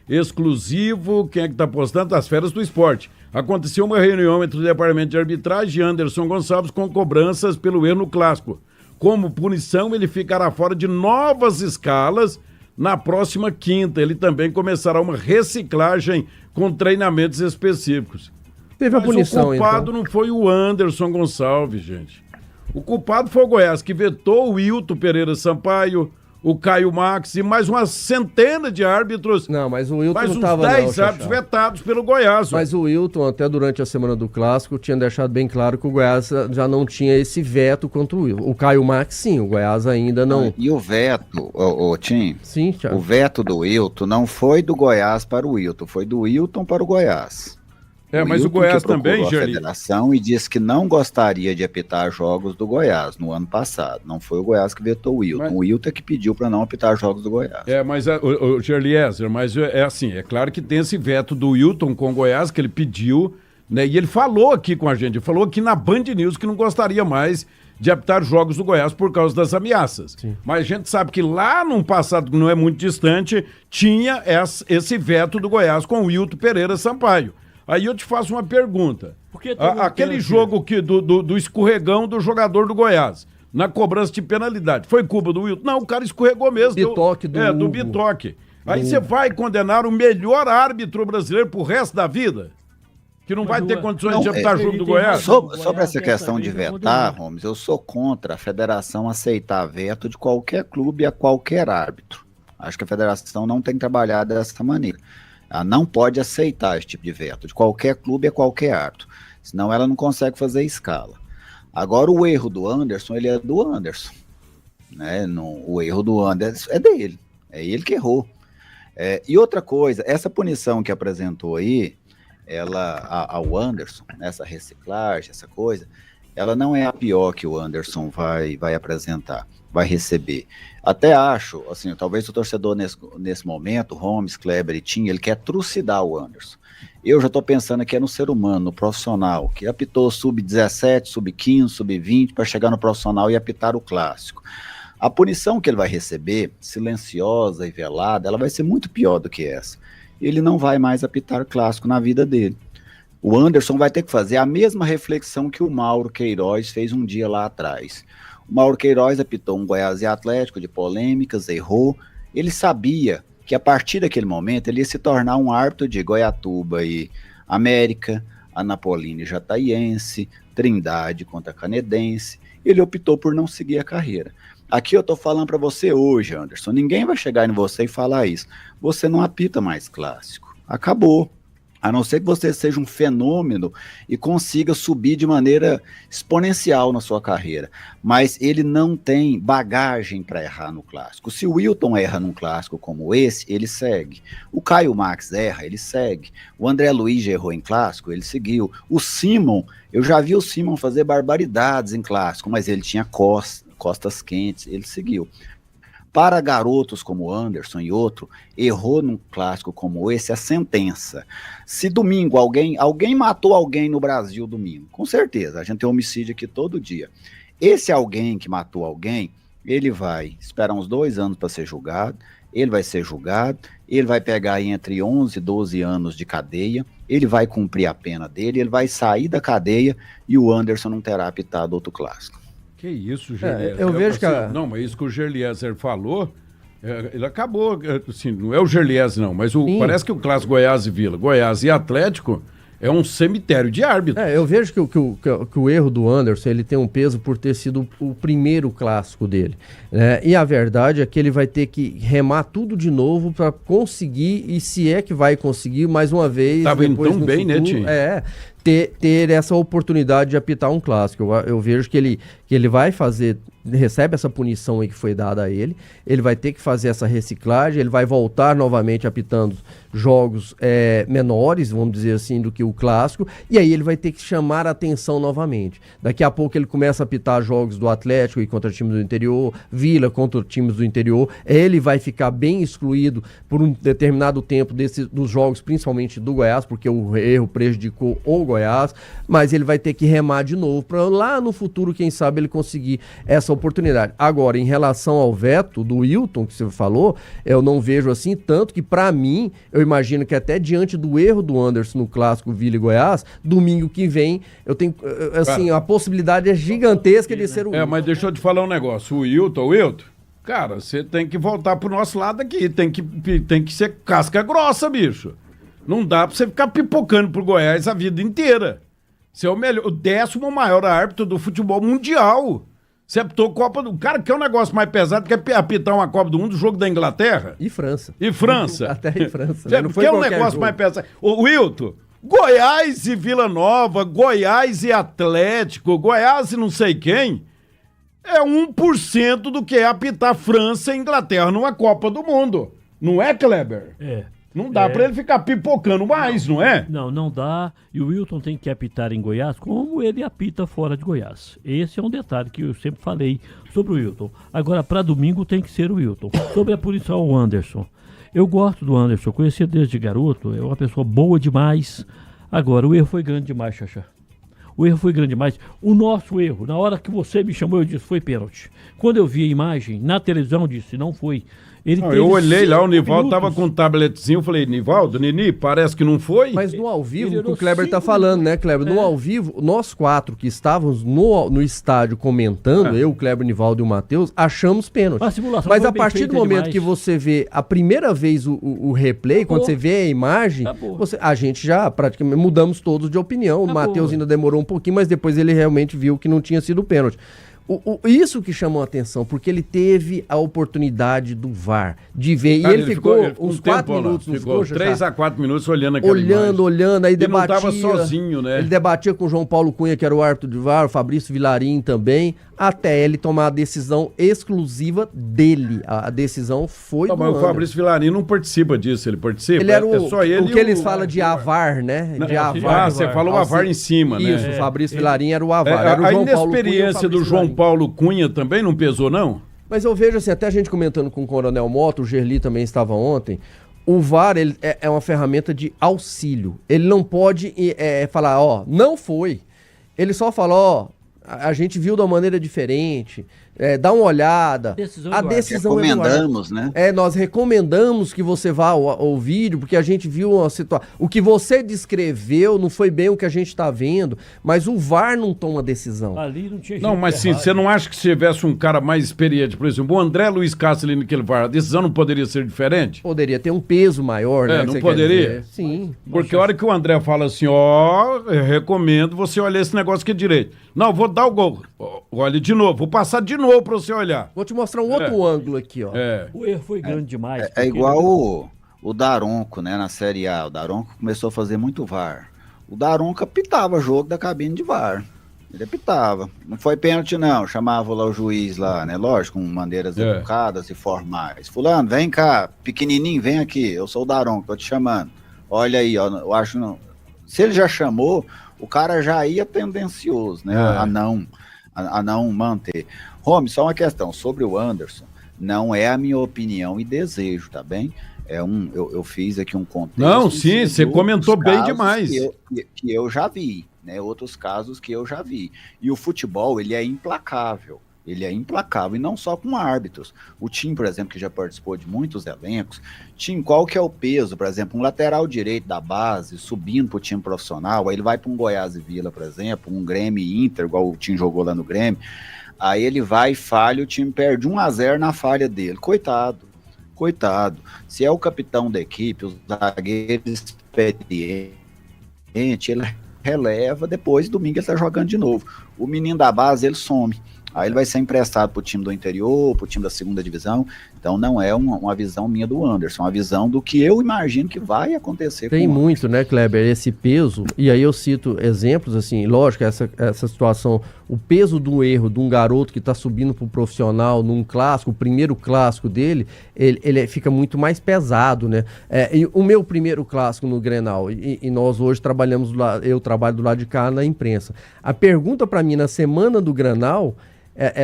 exclusivo. Quem é que está postando? As Feras do Esporte. Aconteceu uma reunião entre o Departamento de Arbitragem e Anderson Gonçalves com cobranças pelo erro no clássico. Como punição, ele ficará fora de novas escalas na próxima quinta. Ele também começará uma reciclagem com treinamentos específicos. Teve a punição, o culpado então. Não foi o Anderson Gonçalves, gente. O culpado foi o Goiás, que vetou o Wilton Pereira Sampaio, o Caio Max e mais uma centena de árbitros. Não, mas o Wilton não estava Mais uns 10 árbitros vetados pelo Goiás. Mas o Wilton, até durante a semana do Clássico, tinha deixado bem claro que o Goiás já não tinha esse veto contra o Wilton. O Caio Max, sim, o Goiás ainda não... E o veto, Tim? Sim, Thiago. O veto do Wilton não foi do Goiás para o Wilton, foi do Wilton para o Goiás. Mas o Goiás também, Gerli, a federação e disse que não gostaria de apitar jogos do Goiás no ano passado. Não foi o Goiás que vetou o Wilton. O Wilton é que pediu para não apitar jogos do Goiás. Mas o Gerliezer, mas é assim, é claro que tem esse veto do Wilton com o Goiás que ele pediu, né? E ele falou aqui com a gente, ele falou aqui na Band News que não gostaria mais de apitar jogos do Goiás por causa das ameaças. Sim. Mas a gente sabe que lá num passado que não é muito distante, tinha esse veto do Goiás com o Wilton Pereira Sampaio. Aí eu te faço uma pergunta. Aquele jogo do escorregão do jogador do Goiás, na cobrança de penalidade, foi culpa do Wilton? Não, o cara escorregou mesmo. Bitoque do Bitoque. Aí você vai condenar o melhor árbitro brasileiro pro resto da vida? Que não vai ter condições de apitar jogo do Goiás? Sobre essa questão de vetar, Holmes, eu sou contra a federação aceitar veto de qualquer clube a qualquer árbitro. Acho que a federação não tem trabalhado dessa maneira. Ela não pode aceitar esse tipo de veto, de qualquer clube a qualquer árbitro, senão ela não consegue fazer escala. Agora, o erro do Anderson, ele é do Anderson, né? O erro do Anderson é dele, é ele que errou. E outra coisa, essa punição que apresentou aí, ao Anderson, essa reciclagem, essa coisa, ela não é a pior que o Anderson vai apresentar, vai receber. Até acho, assim, talvez o torcedor nesse momento, Holmes, Kleber e Tim, ele quer trucidar o Anderson. Eu já estou pensando que é no ser humano, no profissional, que apitou sub-17, sub-15, sub-20, para chegar no profissional e apitar o clássico. A punição que ele vai receber, silenciosa e velada, ela vai ser muito pior do que essa. Ele não vai mais apitar clássico na vida dele. O Anderson vai ter que fazer a mesma reflexão que o Mauro Queiroz fez um dia lá atrás. O Mauro Queiroz apitou um Goiás e Atlético de polêmicas, errou. Ele sabia que a partir daquele momento ele ia se tornar um árbitro de Goiatuba e América, Anapolina e Jataiense, Trindade contra Canedense. Ele optou por não seguir a carreira. Aqui eu tô falando para você hoje, Anderson, ninguém vai chegar em você e falar isso. Você não apita mais clássico. Acabou. A não ser que você seja um fenômeno e consiga subir de maneira exponencial na sua carreira. Mas ele não tem bagagem para errar no clássico. Se o Wilton erra num clássico como esse, ele segue. O Caio Max erra, ele segue. O André Luiz errou em clássico, ele seguiu. O Simon, eu já vi o Simon fazer barbaridades em clássico, mas ele tinha costas quentes, ele seguiu. Para garotos como o Anderson e outro, errou num clássico como esse, a sentença. Se domingo alguém matou alguém no Brasil domingo, com certeza, a gente tem homicídio aqui todo dia. Esse alguém que matou alguém, ele vai esperar uns 2 anos para ser julgado, ele vai ser julgado, ele vai pegar aí entre 11 e 12 anos de cadeia, ele vai cumprir a pena dele, ele vai sair da cadeia e o Anderson não terá apitado outro clássico. Que isso, Gerliezer? Eu vejo que Não, mas isso que o Gerliezer falou, ele acabou, assim, não é o Gerliezer não, mas parece que o clássico Goiás e Vila, Goiás e Atlético é um cemitério de árbitros. Eu vejo que o erro do Anderson, ele tem um peso por ter sido o primeiro clássico dele, né? E a verdade é que ele vai ter que remar tudo de novo para conseguir, e se é que vai conseguir, mais uma vez... Tava indo tão bem, futuro, né, Tim? Ter essa oportunidade de apitar um clássico. Eu vejo que ele vai fazer, recebe essa punição aí que foi dada a ele vai ter que fazer essa reciclagem, ele vai voltar novamente apitando jogos menores, vamos dizer assim, do que o clássico, e aí ele vai ter que chamar a atenção novamente. Daqui a pouco ele começa a apitar jogos do Atlético e contra times do interior, Vila contra times do interior, ele vai ficar bem excluído por um determinado tempo dos jogos, principalmente do Goiás, porque o erro prejudicou o Goiás, Goiás, mas ele vai ter que remar de novo para lá no futuro, quem sabe, ele conseguir essa oportunidade. Agora, em relação ao veto do Wilton, que você falou, eu não vejo assim, tanto que para mim, eu imagino que até diante do erro do Anderson no clássico Vila e Goiás, domingo que vem, eu tenho, assim, a possibilidade é gigantesca de ser o Wilton. Mas deixa eu te falar um negócio, o Wilton, cara, você tem que voltar pro nosso lado aqui, tem que ser casca grossa, bicho. Não dá pra você ficar pipocando pro Goiás a vida inteira. Você é o 10º maior árbitro do futebol mundial. Você apitou Copa do... Cara, que é um negócio mais pesado que é apitar uma Copa do Mundo, o jogo da Inglaterra. E França. Até em França. Não foi que é um negócio jogo mais pesado. Ô, Wilton, Goiás e Vila Nova, Goiás e Atlético, Goiás e não sei quem, é 1% do que é apitar França e Inglaterra numa Copa do Mundo. Não é, Kleber? Não dá pra ele ficar pipocando mais, não é? Não dá. E o Wilton tem que apitar em Goiás como ele apita fora de Goiás. Esse é um detalhe que eu sempre falei sobre o Wilton. Agora, para domingo tem que ser o Wilton. Sobre a punição ao Anderson. Eu gosto do Anderson, conheci desde garoto, é uma pessoa boa demais. Agora, o erro foi grande demais, Xaxá. O erro foi grande demais. O nosso erro, na hora que você me chamou, eu disse, foi pênalti. Quando eu vi a imagem, na televisão, eu disse, não foi. Eu olhei lá, o Nivaldo tava com um tabletezinho, eu falei, Nivaldo, Nini, parece que não foi. Mas no ao vivo, o que o Kleber tá falando, né, Kleber? No ao vivo, nós 4 que estávamos no estádio comentando, eu, o Kleber, o Nivaldo e o Matheus, achamos pênalti. Mas a partir do momento que você vê a primeira vez o replay, quando você vê a imagem, a gente já praticamente mudamos todos de opinião. O Matheus ainda demorou um pouquinho, mas depois ele realmente viu que não tinha sido pênalti. Isso que chamou a atenção, porque ele teve a oportunidade do VAR, de ver, cara, e ele ficou uns 4 minutos, ficou 3 a 4 minutos olhando aquela imagem. Olhando, aí debatia. Ele não tava sozinho, né? Ele debatia com o João Paulo Cunha, que era o árbitro de VAR, o Fabrício Vilarim também, até ele tomar a decisão exclusiva dele. A decisão foi do Mas o Fabrício Vilarim não participa disso, ele participa? Ele era o que eles falam de AVAR, né? De AVAR. Você falou o AVAR em cima, né? Isso, o Fabrício Vilarim era o AVAR. Era o a João inexperiência do João Paulo Cunha também não pesou, não? Mas eu vejo assim, até a gente comentando com o Coronel Mota, o Gerli também estava ontem, o VAR ele é uma ferramenta de auxílio. Ele não pode falar, não foi. Ele só fala, a gente viu de uma maneira diferente, dá uma olhada. A decisão recomendamos, né? Nós recomendamos que você vá ao vídeo, porque a gente viu uma situação. O que você descreveu não foi bem o que a gente está vendo, mas o VAR não toma decisão. Ali não tinha Não, mas sim, você não acha que se tivesse um cara mais experiente, por exemplo, o André Luiz Castro ali naquele VAR, a decisão não poderia ser diferente? Poderia ter um peso maior, né? Não poderia? Sim. Porque a hora que o André fala assim, eu recomendo você olhar esse negócio aqui direito. Não, vou dar o gol. Olha de novo, vou passar de novo pra você olhar. Vou te mostrar um outro ângulo aqui, ó. O erro foi grande demais. É igual o Daronco, né, na Série A. O Daronco começou a fazer muito VAR. O Daronco apitava jogo da cabine de VAR. Ele apitava. Não foi pênalti, não. Chamava lá o juiz lá, né? Lógico, com maneiras educadas e formais. Fulano, vem cá. Pequenininho, vem aqui. Eu sou o Daronco, tô te chamando. Olha aí, ó. Eu acho não. Se ele já chamou, o cara já ia tendencioso, né? A não manter. Rome, só uma questão. Sobre o Anderson, não é a minha opinião e desejo, tá bem? Eu fiz aqui um contexto. Não, sim, você comentou bem demais. Que eu já vi, né? Outros casos que eu já vi. E o futebol, ele é implacável. Ele é implacável, e não só com árbitros. O Tim, por exemplo, que já participou de muitos elencos, Tim, qual que é o peso? Por exemplo, um lateral direito da base, subindo para o time profissional, aí ele vai para um Goiás e Vila, por exemplo, um Grêmio e Inter, igual o Tim jogou lá no Grêmio, aí ele vai e falha, o time perde 1-0 na falha dele. Coitado. Se é o capitão da equipe, o zagueiro experiente, ele releva, depois, domingo ele tá jogando de novo. O menino da base, ele some. Aí ele vai ser emprestado pro time do interior, pro time da segunda divisão. Então não é uma visão minha do Anderson, é uma visão do que eu imagino que vai acontecer. Tem muito, né, Kleber, esse peso, e aí eu cito exemplos, assim, lógico, essa situação, o peso do erro de um garoto que tá subindo pro profissional num clássico, o primeiro clássico dele, ele fica muito mais pesado, né? E o meu primeiro clássico no Grenal, e nós hoje trabalhamos, eu trabalho do lado de cá na imprensa. A pergunta para mim na semana do Grenal,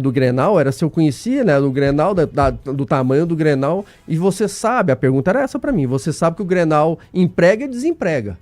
do Grenal, era se eu conhecia, né, do Grenal, do tamanho do Grenal, e você sabe, a pergunta era essa pra mim, você sabe que o Grenal emprega e desemprega.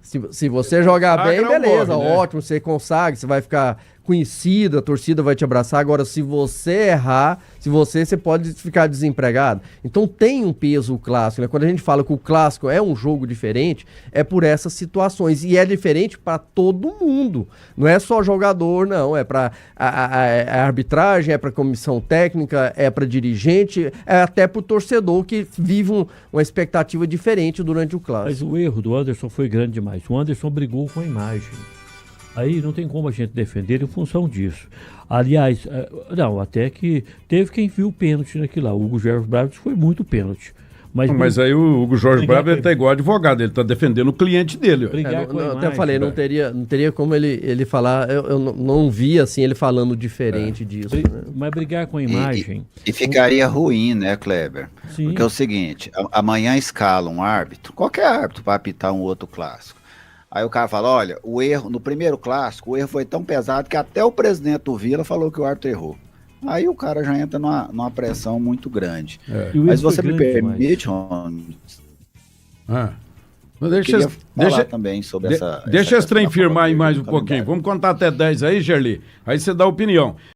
Se você jogar bem, não beleza, morre, né? ótimo, você consegue, você vai ficar conhecido, a torcida vai te abraçar. Agora, se você errar, você pode ficar desempregado. Então tem um peso o clássico, né? Quando a gente fala que o clássico é um jogo diferente, é por essas situações. E é diferente para todo mundo. Não é só jogador, não. É para a arbitragem, é para comissão técnica, é para dirigente, é até para o torcedor que vive uma expectativa diferente durante o clássico. Mas o erro do Anderson foi grande demais. O Anderson brigou com a imagem. Aí não tem como a gente defender em função disso. Aliás, não, até que teve quem viu o pênalti naquilo lá. O Hugo Jorge Bravo foi muito pênalti. Mas aí o Hugo Jorge Bravo ele tá igual advogado, ele tá defendendo o cliente dele. Ó. Até falei, não teria como ele falar, eu não vi assim ele falando diferente disso. Né? Mas brigar com a imagem... E ficaria ruim, né, Kleber? Sim. Porque é o seguinte, amanhã escala um árbitro, qualquer árbitro para apitar um outro clássico. Aí o cara fala, olha, o erro, no primeiro clássico, o erro foi tão pesado que até o presidente do Vila falou que o árbitro errou. Aí o cara já entra numa pressão muito grande. Mas você me permite, Rony? Deixa também sobre essa... Deixa esse trem firmar aí mais um pouquinho. Vamos contar até 10 aí, Gerli. Aí você dá opinião.